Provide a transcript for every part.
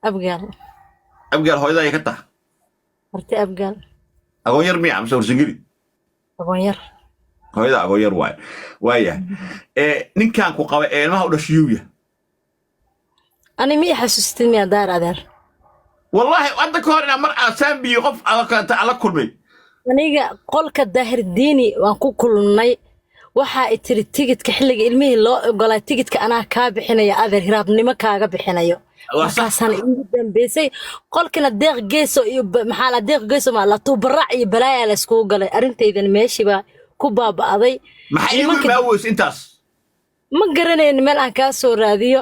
أبقال abgaal hooyada ay ka tahay horta abgaal agoon yar miya amse warsangeli agoon yar hooyada agoon yar waayahay ninkan ku qaba ee ilmaha u dhashiyuuya ani mii xasuustin miyaa daar adeer wallaahi hadda ka hor inaa mar aasaan biyo qof ala kulmay aniga qolka daahir diini waan ku kulmay waxaa i tiri tigidka xilliga ilmihii loo ogolaa tigidka anaa kaa bixinaya adeer hiraabnimo kaaga bixinayo markaasaan iigu dambeysay qolkina deeq geeso iyo maxaa la deeq geeso ma la tuubarac iyo balaaya la iskugu galay arrintaydan meeshiiba ku baaba'day maxay iigu imaaweys intaas ma garanayn meel aan kaa soo raadiyo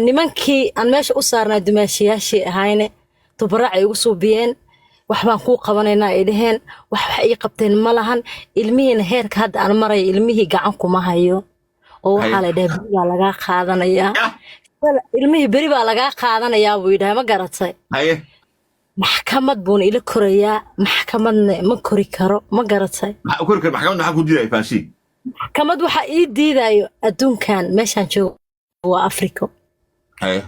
nimankii aan meesha u saarnaa dumaashiyaashii ahayne tuubarac ay igu suubiyeen wax baan kuu qabanaynaa ay dhaheen wax ii qabteen ma lahan ilmihiina heerka hadda aan maraya ilmihii gacan kuma hayo oo waxaa la dhahay beri baa lagaa qaadanayaa ilmihii beri baa lagaa qaadanayaa buu yidhahay ma garatay haye maxkamad buuna ila korayaa maxkamadna ma kori karo ma garatay kori karo maxkamad maxaa ku diidaya faasiin maxkamad waxaa ii diidayo adduunkan meeshaan joogo waa afriko haye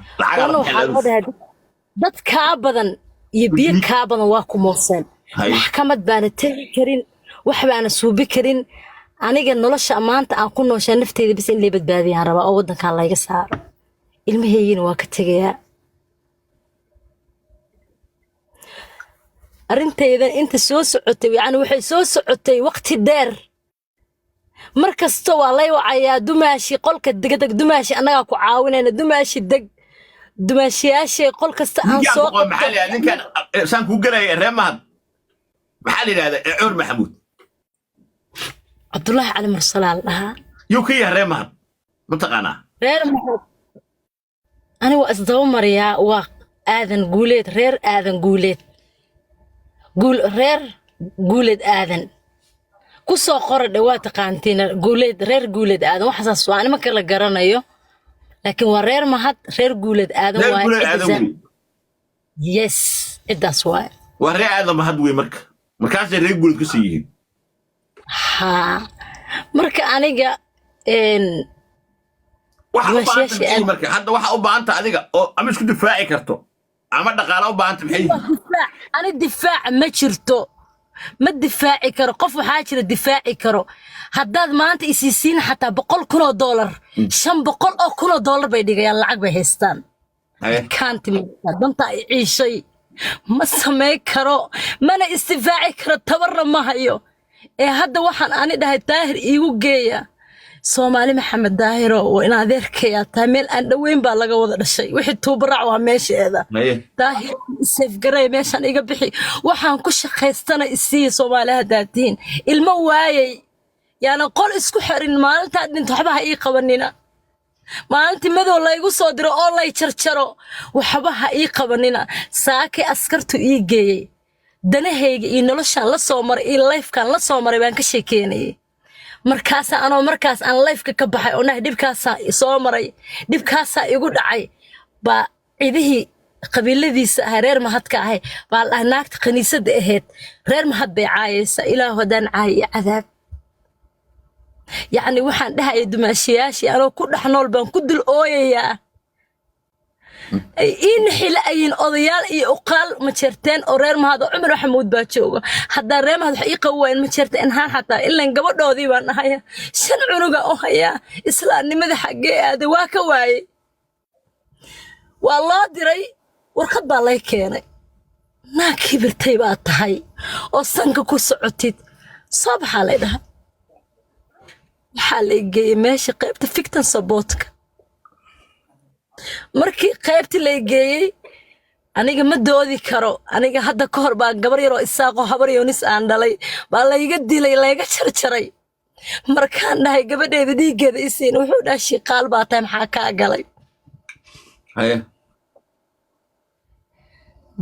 dad kaa badan iyo biyo kaa badan waa ku mooseen maxkamad baana tegi karin wax baana suubi karin aniga nolosha maanta aan ku nooshaa nafteyda bis in lay badbaadiyaan rabaa oo waddankan layga saaro ilmahaygina waa ka tegayaa arrintaydan inta soo socotay yacni waxay soo socotay waqti dheer mar kasta waa lay wacayaa dumaashi qolka degdeg dumaashi annagaa ku caawinayna dumaashi deg dumaashiyaashay qol kasta aan soo qabto ninkan saan ku galaya reer mahad maxaa la yidhahdaa cumar maxamuud cabdullaahi cali mursalaal dhahaa yuu ka yahay reer mahad mataqaanaa reer mahad ani waa isdaba mariyaa waa aadan guuleed reer aadan guuleed reer guuleed aadan ku soo qora dhawaa taqaantiin guuleed reer guuleed aadan waxaas waa anima kala garanayo laakiin waa reer mahad reer guuleed aadan waa yes cidaas waa reer aadan mahad wey markaasay reer guuleed ka sii yihiin ha marka aniga hadda waxaa u baahanta adiga oo ama isku difaaci karto ama dhaqaala u baahanta maxay ani difaac ma jirto ma difaaci karo qof waxaa jira difaaci karo haddaad maanta isiisiin xataa $100,000 $500,000 bay dhigayaan lacag bay haystaan kaanti danta ay ciishay ma samay karo mana isdifaaci karo tabarna ma hayo hadda waxaan ani dhahay daahir iigu geeya soomaali maxamed daahiro waa in adeerkayaa taa meel aan dhoweyn baa laga wada dhashay wixii tuubarac waa meesheeda daahir safgaray meeshaan iga bixi waxaan ku shaqaystana isiiya soomaali haddaad tihiin ilmo waayay yaana qol isku xirin maalintaad dhinto waxba ha ii qabanina maalintii madow laygu soo diro oo lay jarjaro waxba ha ii qabanina saakay askartu ii geeyey danahayga iyo noloshaan la soo maray iyo lifekan la soo maray baan ka sheekeynayay markaas aan lifeka ka baxay oo nahay dhibkaasaa soo maray dhibkaasaa igu dhacay baa cidihii qabiiladiisa ahay reer mahadka ahay baa dhahay naagta kaniisadda ahayd reer mahad bay caayaysaa ilaahu haddaan caayiyo cadaab yacni waxaan dhahaya dumaashiyaashii anoo ku dhex nool baan ku dul ooyayaa ay ii naxila'ayiin odayaal iyo uqaal ma jirteen oo reer mahad oo cumar maxamuud baa jooga haddaa reer mahad wax ii qawayn ma jirteen haan xataa ilan gabadhoodii baan ahaya 5 cunuga oo hayaa islaamnimada xaggee aaday waa ka waayey waa loo diray warqad baa lay keenay naag kibirtay baa tahay oo sanka ku socotid soo baxaa lay dhaha waxaa lay geeyey meesha qaybta fictan sabootka markii qaybtii lay geeyey aniga ma doodi karo aniga hadda ka hor baa gabar yaroo isaaqoo habar yoonis aan dhalay baa layga dilay layga jarjaray markaan dhahay gabadheeda dhiiggeeda isiin wuxuu dhahay shiqaal baa tahay maxaa kaa galay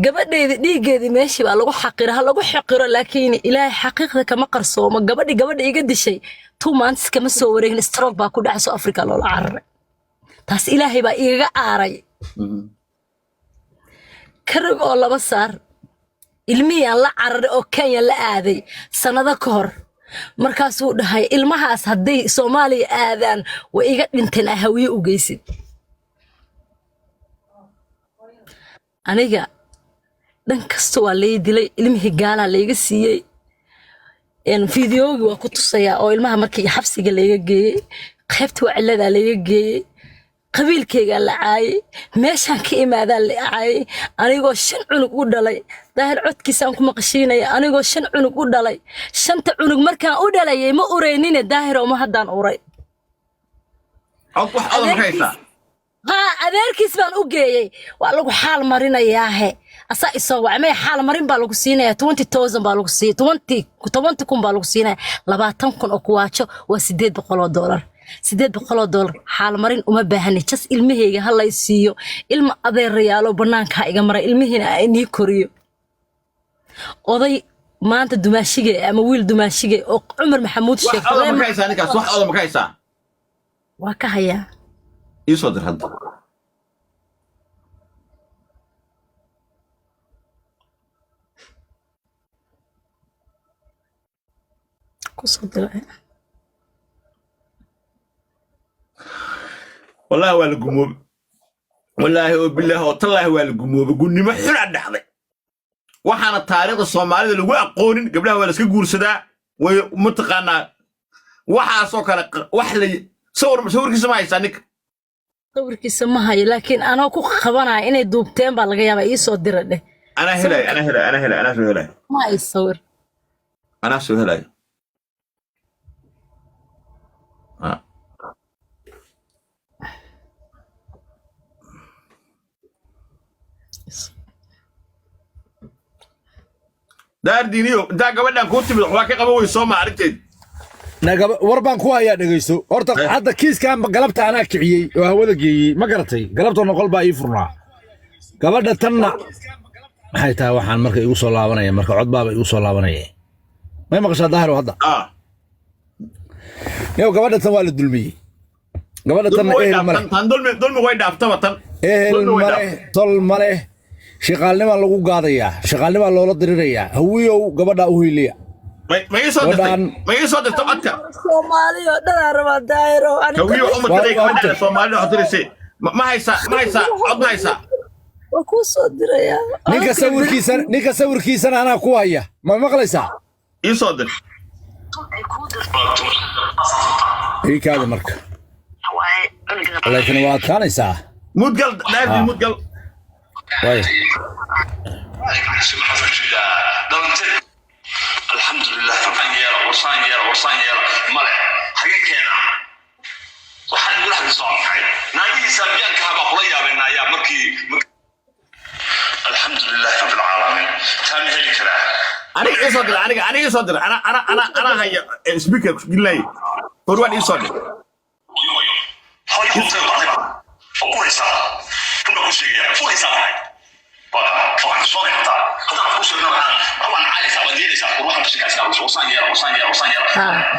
gabadheeda dhiiggeedii meeshii baa lagu xaqira ha lagu xaqiro laakiin ilaahay xaqiiqda kama qarsoomo gabadha iga dishay 2 months kama soo wareegin stroke baa ku dhacay South Africa loola cararay taas ilaahay baa igaga aaray karag oo 2 saar ilmihii aan la cararay oo Kenya la aaday sanado ka hor markaasuu dhahay ilmahaas hadday Soomaaliya aadaan way iga dhinteen hawiye u geysid aniga dhan kasta waa lay dilay ilmihii gaalaa layga siiyey fideogi waa ku tusayaa oo ilmaha markii xabsiga layga geeyey qaybta waa ciladaa layga geeyey qabiilkaygaa la caayay meeshaan ka imaadaa la caayay anigoo 5 cunug u dhalay daahir codkiisaan ku maqashiinaya anigoo 5 cunug u dhalay 5 cunug markaan u dhalayay ma ureynine daahiro ma haddaan uray wax adan haysaa adeerkiis baan u geeyey waa lagu xaal marinayaahe asaa isoo wacmay xaal marin baa lagu siinaya 20000 baa lagu siinaya 20 kun baa lagu siinaya 20 kun oo kuwaajo waa $800 $800 xaal marin uma baahani jas ilmahayga halay siiyo ilma adeerayaalo banaanka iga maray ilmihiina ay nii koriyo oday maanta dumaashige ama wiil dumaashige oo Cumar Maxamuud Sheekh wax adan haysaa ninkaas wax adan haysaa waa ka hayaa isoo dir hadda kusoo والله ولا قموب والله وبالله والله ولا قموب قلني ما حنا دحday waxaana taariikhda Soomaalida lagu aqoonin gabdhaha waa la iska guursadaa way mutaqaana waxa soo kala wax la sawirkiisa ma haysan nik sawirkiisa ma hayo laakiin ana ku qabanaa inay duubteen baa laga yaabaa ii soo diray ana helay ma ay sawir ana soo helay دار دينيو انت gabadhan ku timid wax ka qabo way soo maarinteed nagaba warban ku haya dhageyso horta hadda kiiskan galabta ana kiciyay oo hawada geeyay ma garatay galabta noqol baa ii furnaa gabadha tanna maxay tahay waxaan markay igu soo laabanaya marka cod baaba igu soo laabanaya ma maqashaa daahir hadda yow gabadha tan waa la dulmiyay gabadha tan tan dulmi way dhaaftaba tan tol male shaqaalnimo lagu gaadayaa shaqaalnimo loola dirirayaa hawiyow gabadha u hiiliya ma ii soo dirto codka Soomaaliya dhan raba daayiro aniga hawiyo uma tiray gabadha Soomaaliya waxa tirisay ma haysa cod ma haysa waa ku soo diraya ninka sawirkiisana ana ku haya ma maqlaysaa ii soo dir ii kaada marka laakiin waa kaanaysaa mudgal daadi mudgal طيب الحمد لله وصان يلا ملح حقيقة waxaan ugu xaq soo baxay naagii sabiyanka haba kula yaabeenaya markii alxamdulillah rabbil alamin taan heli kara aniga soo dir ana haya speaker gilay forward ii soo dir hoyo furaysa kuma ku sheegaya furaysa waxaan soo dhigta hadaan ku sheegno waxaan caali sabandiisa waxaan ku sheegaysaa wasaan yara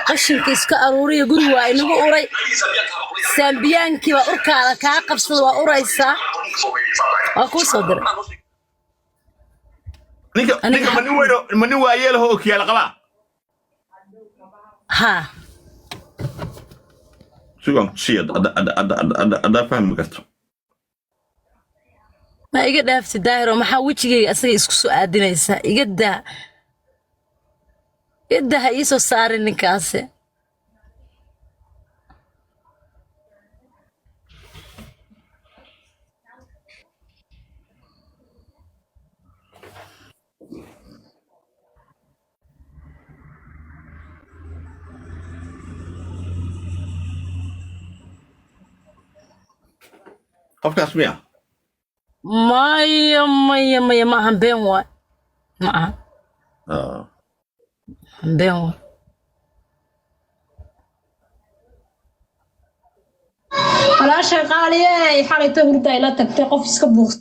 qashinka iska aruuriyo guri waa inagu uray saambiyaankii waa urkaada kaa qabsada waa uraysaa waa ku soo diray ninka mani waayeel oo kiyaal qaba ha sugan siyad ada fahmi karto ma iga dhaafti daahiro maxaa wajigayga asaga isku soo aadinaysaa iga daa ii soo saarin ninkaasi qofkaas miya maya ma ahan been waay ma ahan been waay walaasha qaaliye xalayta hurda ila tagtay qof iska buuqs